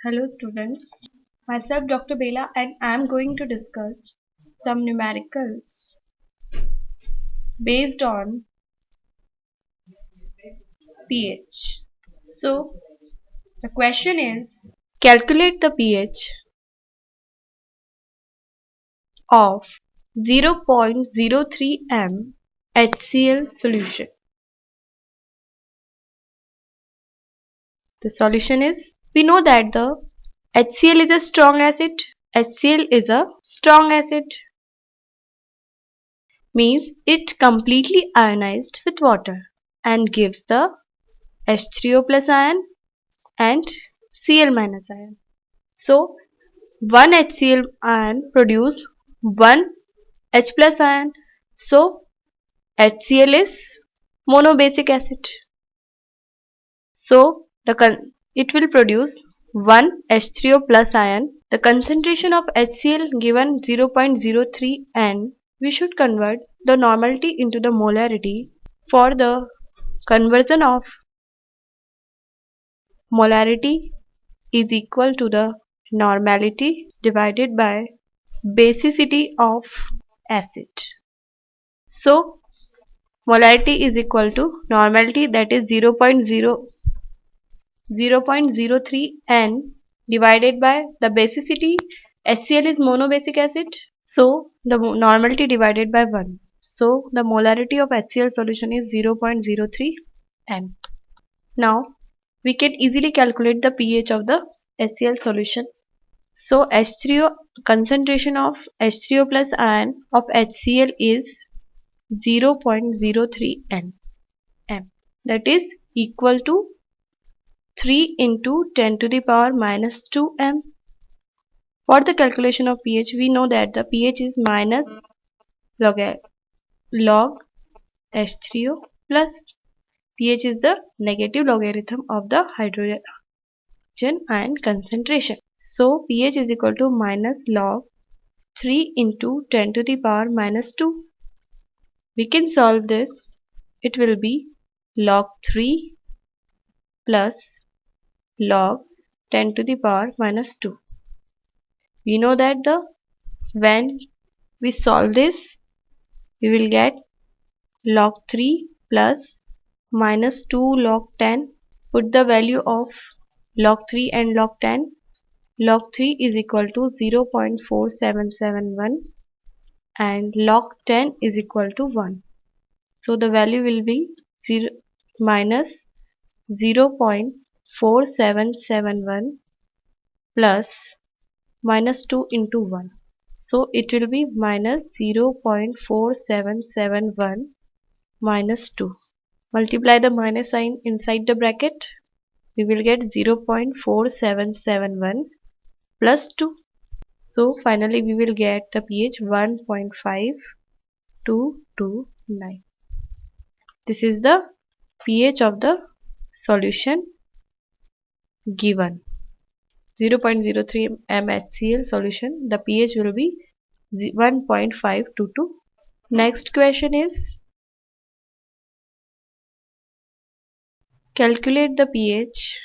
Hello students, myself Dr. Bela and I am going to discuss some numericals based on pH. So the question is, calculate the pH of 0.03 m HCl solution. The solution is, we know that the HCl is a strong acid. HCl is a strong acid, means it completely ionized with water and gives the H3O plus ion and Cl minus ion. So one HCl ion produce one H plus ion. So HCl is monobasic acid. So it will produce one H3O plus ion. The concentration of HCl given 0.03 N. We should convert the normality into the molarity. For the conversion of molarity is equal to the normality divided by basicity of acid. So molarity is equal to normality, that is 0.03 N divided by the basicity. HCl is monobasic acid, so the normality divided by 1. So the molarity of HCl solution is 0.03 M. Now we can easily calculate the pH of the HCl solution. So H3O, concentration of H3O plus ion of HCl is 0.03 N M, that is equal to 3 into 10 to the power minus 2 M. For the calculation of pH, we know that the pH is minus log H3O plus. pH is the negative logarithm of the hydrogen ion concentration. So pH is equal to minus log 3 into 10 to the power minus 2. We can solve this. It will be log 3 plus log 10 to the power minus 2. We know that when we solve this, we will get log 3 plus minus 2 log 10. Put the value of log 3 and log 10. Log 3 is equal to 0.4771 and log 10 is equal to 1. So the value will be minus 0.4771 plus minus 2 into 1. So it will be minus 0.4771 minus 2. Multiply the minus sign inside the bracket. We will get 0.4771 plus 2. So finally we will get the pH 1.5229. This is the pH of the solution given. 0.03 mHCl solution, the pH will be 1.522. Next question is, calculate the pH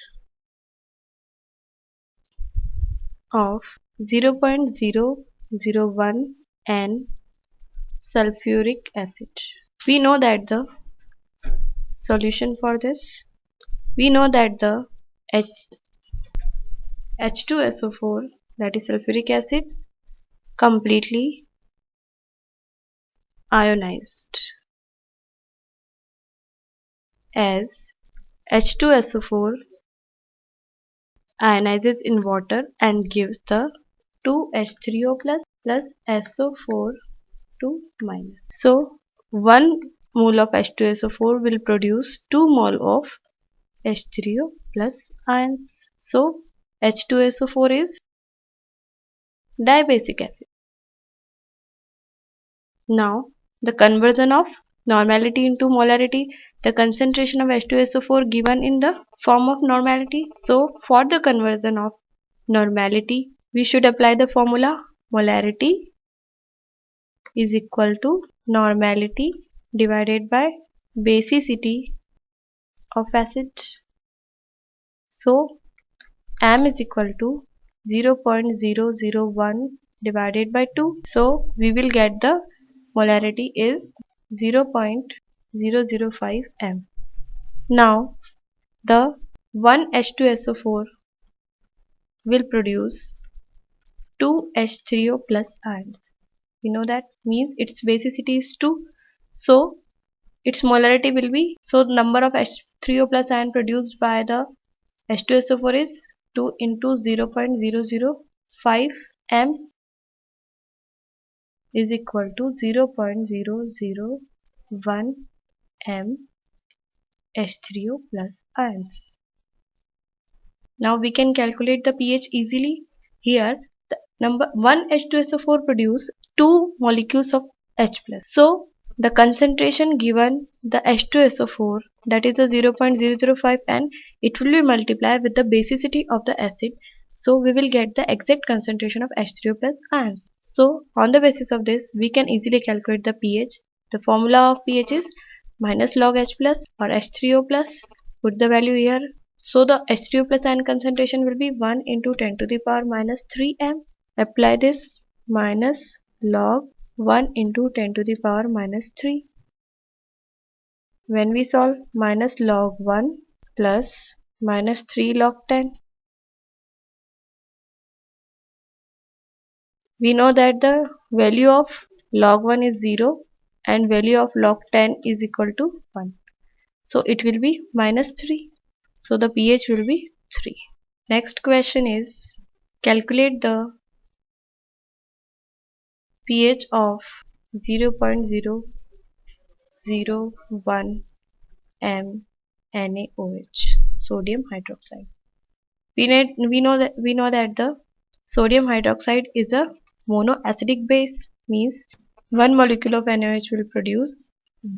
of 0.001 N sulfuric acid. We know that the solution for this, we know that the H2SO4, that is sulfuric acid, completely ionized, as H2SO4 ionizes in water and gives the 2H3O plus SO4 2 minus. So 1 mole of H2SO4 will produce 2 mole of H3O plus ions. So H2SO4 is dibasic acid. Now the conversion of normality into molarity, the concentration of H2SO4 given in the form of normality. So for the conversion of normality, we should apply the formula molarity is equal to normality divided by basicity of acid. So m is equal to 0.001 divided by 2. So we will get the molarity is 0.005 m. Now the 1H2SO4 will produce 2 H3O plus ions. We know that means its basicity is 2. So its molarity will be, so the number of H3O plus ion produced by the H2SO4 is 2 into 0.005 m is equal to 0.001 m H3O plus ions. Now we can calculate the pH easily. Here the number 1 H2SO4 produce 2 molecules of H plus. So the concentration given the H2SO4, that is the 0.005 n, it will be multiplied with the basicity of the acid. So we will get the exact concentration of H3O plus ions. So on the basis of this we can easily calculate the pH. The formula of pH is minus log H plus or H3O plus. Put the value here. So the H3O plus ion concentration will be 1 into 10 to the power minus 3 m. Apply this minus log 1 into 10 to the power minus 3. When we solve, minus log 1 plus minus 3 log 10. We know that the value of log 1 is 0 and value of log 10 is equal to 1. So it will be minus 3. So the pH will be 3. Next question is, calculate the pH of 0.001 m NaOH, sodium hydroxide. We know that the sodium hydroxide is a monoacidic base, means one molecule of NaOH will produce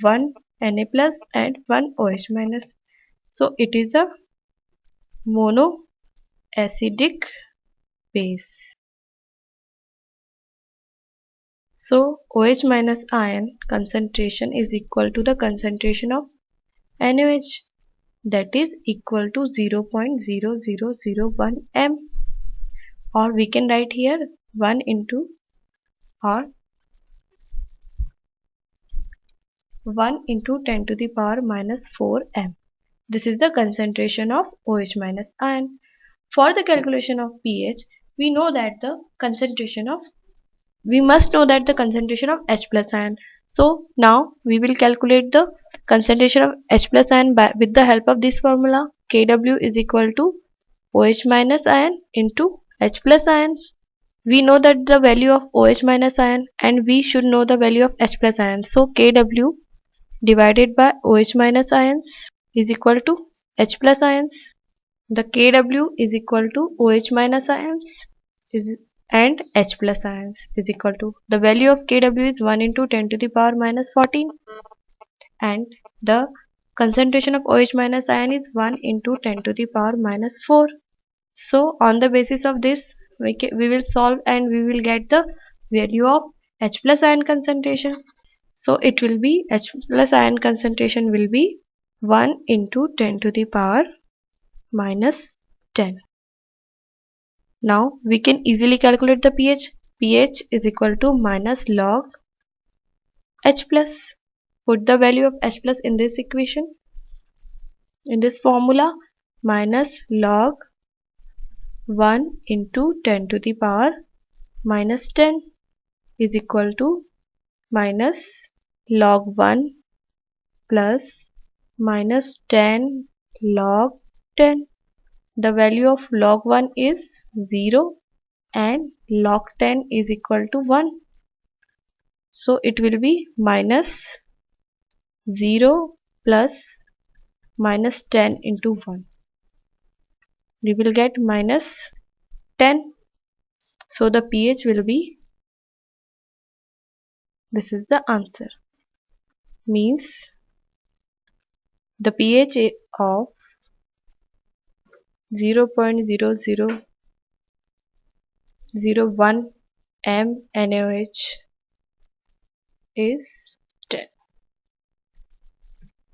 one Na plus and one OH minus. So it is a monoacidic base. So OH minus ion concentration is equal to the concentration of NaOH, that is equal to 0.0001 m, or we can write here 1 into or 1 into 10 to the power minus 4 m. This is the concentration of OH minus ion. For the calculation of pH, we must know that the concentration of H plus ion. So now we will calculate the concentration of H plus ion with the help of this formula. Kw is equal to OH minus ion into H plus ion. We know that the value of OH minus ion and we should know the value of H plus ion. So Kw divided by OH minus ions is equal to H plus ions. The Kw is equal to OH minus ions and H plus ions is equal to, the value of Kw is 1 into 10 to the power minus 14 and the concentration of OH minus ion is 1 into 10 to the power minus 4. So on the basis of this we will solve and we will get the value of H plus ion concentration. So it will be H plus ion concentration will be 1 into 10 to the power minus 10. Now we can easily calculate the pH. pH is equal to minus log H plus. Put the value of H plus in this equation, in this formula, minus log 1 into 10 to the power minus 10 is equal to minus log 1 plus minus 10 log 10. The value of log 1 is 0 and log 10 is equal to 1. So it will be minus 0 plus minus 10 into 1. We will get minus 10. So the pH will be, this is the answer, means the pH of 0.0001 m NaOH is